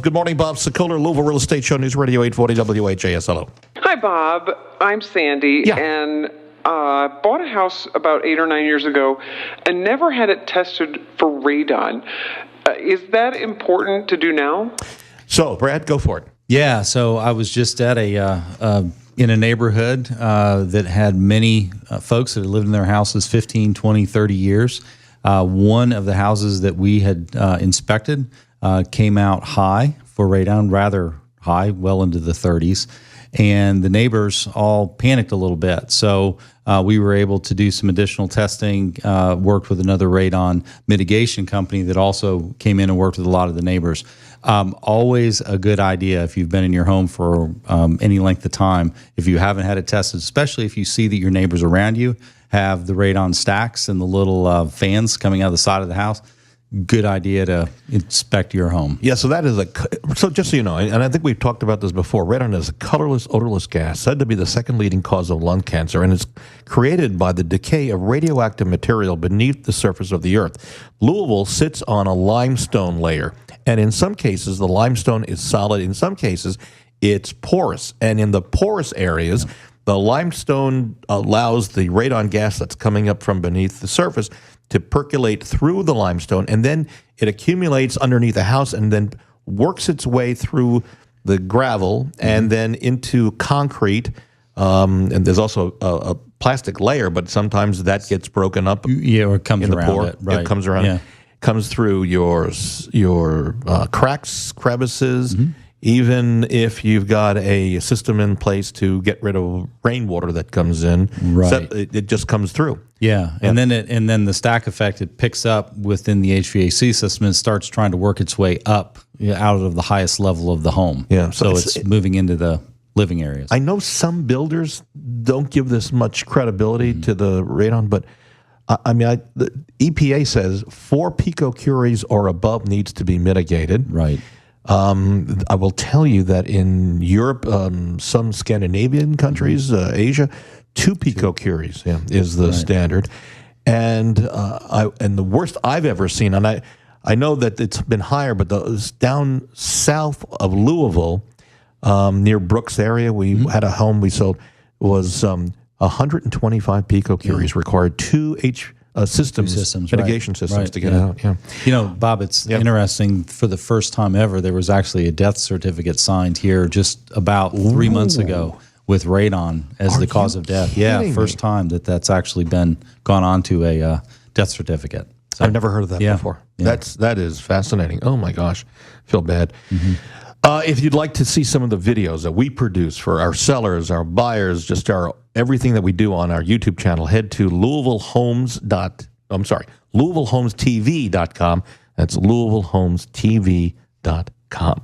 Good morning, Bob Sokoler, Louisville Real Estate Show, News Radio 840 WHAS. Hello. Hi, Bob. I'm Sandy, and bought a house about 8 or 9 years ago and never had it tested for radon. Is that important to do now? So, Brad, go for it. Yeah, so I was just at in a neighborhood that had many folks that had lived in their houses 15, 20, 30 years. One of the houses that we had inspected came out high for radon, rather high, well into the 30s. And the neighbors all panicked a little bit. So we were able to do some additional testing, worked with another radon mitigation company that also came in and worked with a lot of the neighbors. Always a good idea if you've been in your home for any length of time, if you haven't had it tested, especially if you see that your neighbors around you have the radon stacks and the little fans coming out of the side of the house. Good idea to inspect your home. Yeah, so that is so just so you know, and I think we've talked about this before, radon is a colorless, odorless gas said to be the second leading cause of lung cancer, and it's created by the decay of radioactive material beneath the surface of the earth. Louisville sits on a limestone layer, and in some cases, the limestone is solid. In some cases, it's porous, and in the porous areas, the limestone allows the radon gas that's coming up from beneath the surface to percolate through the limestone, and then it accumulates underneath the house and then works its way through the gravel and then into concrete. And there's also a plastic layer, but sometimes that gets broken up. Yeah, or it comes in the around pore. it. Right. It comes around. Yeah. Comes through your cracks, crevices. Even if you've got a system in place to get rid of rainwater that comes in, right. It just comes through. Yeah, and then the stack effect, it picks up within the HVAC system and starts trying to work its way up out of the highest level of the home. Yeah, so it's moving into the living areas. I know some builders don't give this much credibility to the radon, but the EPA says 4 picocuries or above needs to be mitigated. Right. I will tell you that in Europe, some Scandinavian countries, Asia, 2 picocuries is the standard. And the worst I've ever seen, and I know that it's been higher, but down south of Louisville, near Brooks area, we had a home we sold, was 125 picocuries required, 2 mitigation systems to get out. Yeah, you know, Bob, it's interesting. For the first time ever, there was actually a death certificate signed here just about 3 months ago with radon as the cause of death. Yeah, first time that's actually been gone on to a death certificate. So, I've never heard of that before. Yeah. That is fascinating. Oh my gosh, feel bad. If you'd like to see some of the videos that we produce for our sellers, our buyers, just everything that we do on our YouTube channel, head to LouisvilleHomesTV.com. That's LouisvilleHomesTV.com.